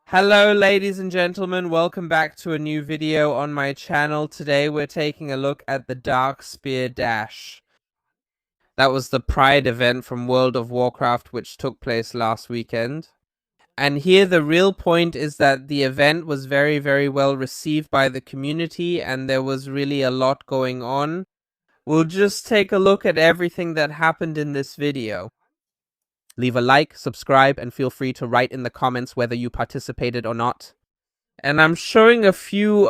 Hello ladies and gentlemen, welcome back to a new video on my channel. Today we're taking a look at the Darkspear Dash. That was the Pride event from World of Warcraft which took place last weekend. And here the real point is that the event was very well received by the community and there was really a lot going on. We'll just take a look at everything that happened in this video. Leave a like, subscribe, and feel free to write in the comments whether you participated or not. And I'm showing a few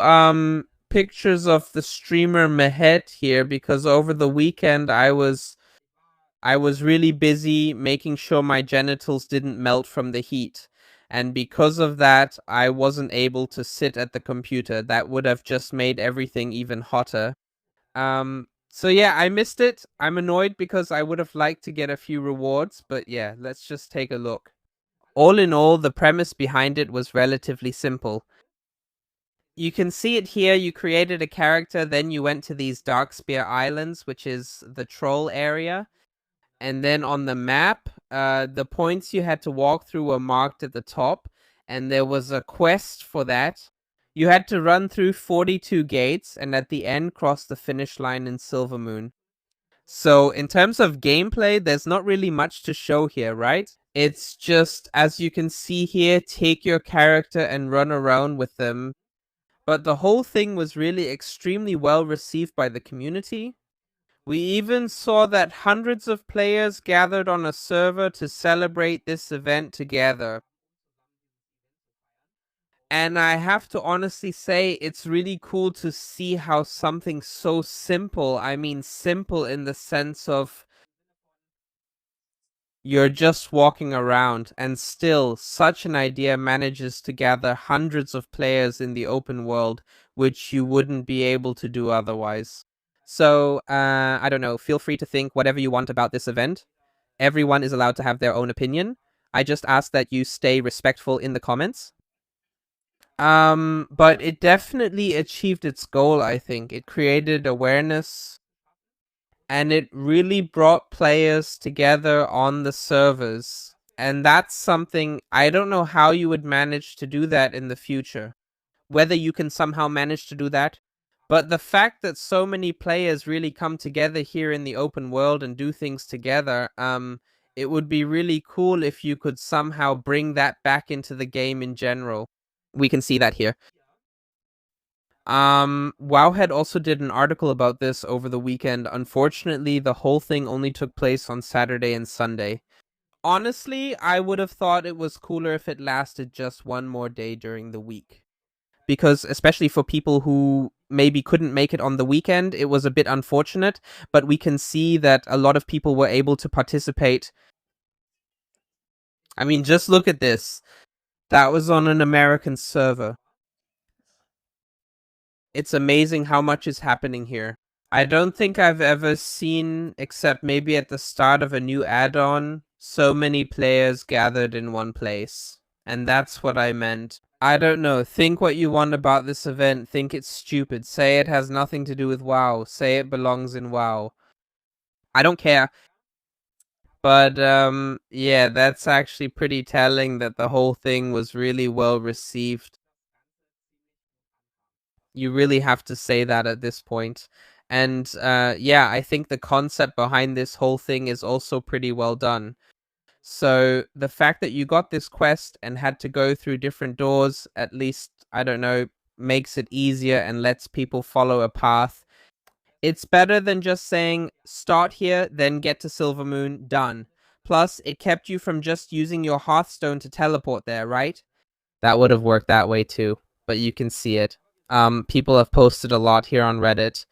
pictures of the streamer Mehet here because over the weekend I was really busy making sure my genitals didn't melt from the heat. And because of that, I wasn't able to sit at the computer. That would have just made everything even hotter. So yeah, I missed it. I'm annoyed because I would have liked to get a few rewards, but yeah, let's just take a look. All in all, the premise behind it was relatively simple. You can see it here. You created a character, then you went to these Darkspear Islands, which is the troll area. And then on the map, the points you had to walk through were marked at the top. And there was a quest for that. You had to run through 42 gates and at the end cross the finish line in Silvermoon. So in terms of gameplay, there's not really much to show here, right? It's just, as you can see here, take your character and run around with them. But the whole thing was really extremely well received by the community. We even saw that hundreds of players gathered on a server to celebrate this event together. And I have to honestly say, it's really cool to see how something so simple, I mean simple in the sense of you're just walking around, and still such an idea manages to gather hundreds of players in the open world, which you wouldn't be able to do otherwise. So, I don't know, feel free to think whatever you want about this event. Everyone is allowed to have their own opinion. I just ask that you stay respectful in the comments. But it definitely achieved its goal, I think. It created awareness and it really brought players together on the servers. And that's something, I don't know how you would manage to do that in the future. Whether you can somehow manage to do that. But the fact that so many players really come together here in the open world and do things together, it would be really cool if you could somehow bring that back into the game in general. We can see that here. Wowhead also did an article about this over the weekend. Unfortunately, the whole thing only took place on Saturday and Sunday. Honestly, I would have thought it was cooler if it lasted just one more day during the week. Because especially for people who maybe couldn't make it on the weekend, it was a bit unfortunate, but we can see that a lot of people were able to participate. I mean, just look at this. That was on an American server. It's amazing how much is happening here. I don't think I've ever seen, except maybe at the start of a new add-on, so many players gathered in one place. And that's what I meant. I don't know, think what you want about this event, think it's stupid, say it has nothing to do with WoW, say it belongs in WoW. I don't care. But, yeah, that's actually pretty telling that the whole thing was really well received. You really have to say that at this point. And yeah, I think the concept behind this whole thing is also pretty well done. So the fact that you got this quest and had to go through different doors, at least, I don't know, makes it easier and lets people follow a path. It's better than just saying, start here, then get to Silvermoon, done. Plus, it kept you from just using your Hearthstone to teleport there, right? That would have worked that way too, but you can see it. People have posted a lot here on Reddit.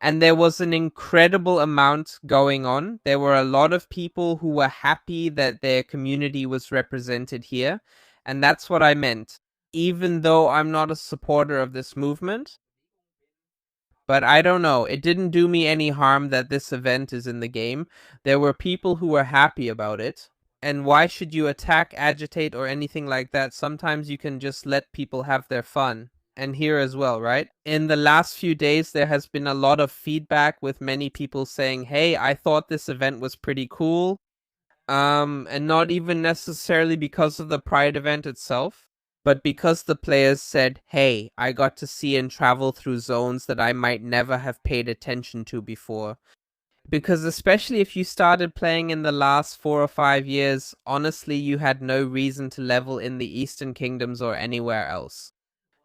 And there was an incredible amount going on. There were a lot of people who were happy that their community was represented here. And that's what I meant. Even though I'm not a supporter of this movement, but I don't know, it didn't do me any harm that this event is in the game. There were people who were happy about it. And why should you attack, agitate, or anything like that? Sometimes you can just let people have their fun. And here as well, right? In the last few days, there has been a lot of feedback with many people saying, hey, I thought this event was pretty cool. And not even necessarily because of the Pride event itself, but because the players said, hey, I got to see and travel through zones that I might never have paid attention to before. Because especially if you started playing in the last 4 or 5 years, honestly, you had no reason to level in the Eastern Kingdoms or anywhere else.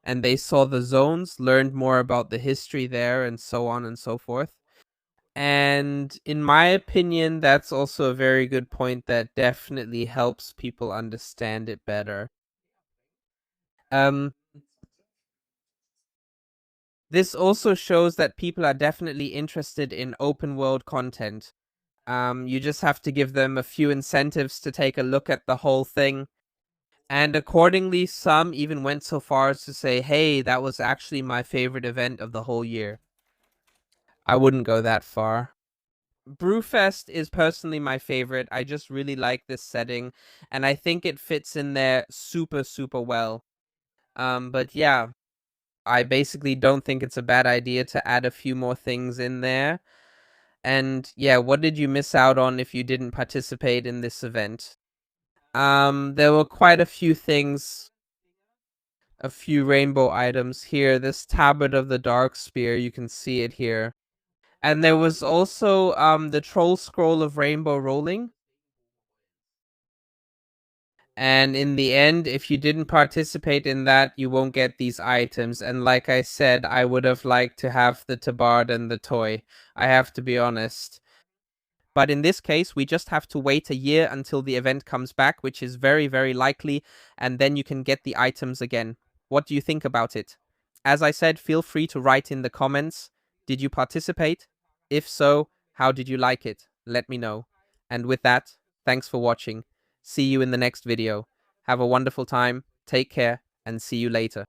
And they saw the zones, learned more about the history there, and so on and so forth. And in my opinion, that's also a very good point that definitely helps people understand it better. Um, this also shows that people are definitely interested in open world content. You just have to give them a few incentives to take a look at the whole thing. And accordingly, some even went so far as to say, hey, that was actually my favorite event of the whole year. I wouldn't go that far. Brewfest is personally my favorite. I just really like this setting, and I think it fits in there super, super well. But yeah, I basically don't think it's a bad idea to add a few more things in there. And yeah, what did you miss out on if you didn't participate in this event? There were quite a few things, a few rainbow items here. This tablet of the Darkspear, you can see it here. And there was also the Troll Scroll of Rainbow Rolling. And in the end, if you didn't participate in that, you won't get these items. And like I said, I would have liked to have the tabard and the toy. I have to be honest. But in this case, we just have to wait a year until the event comes back, which is very, very likely, and then you can get the items again. What do you think about it? As I said, feel free to write in the comments. Did you participate? If so, how did you like it? Let me know. And with that, thanks for watching. See you in the next video. Have a wonderful time, take care, and see you later.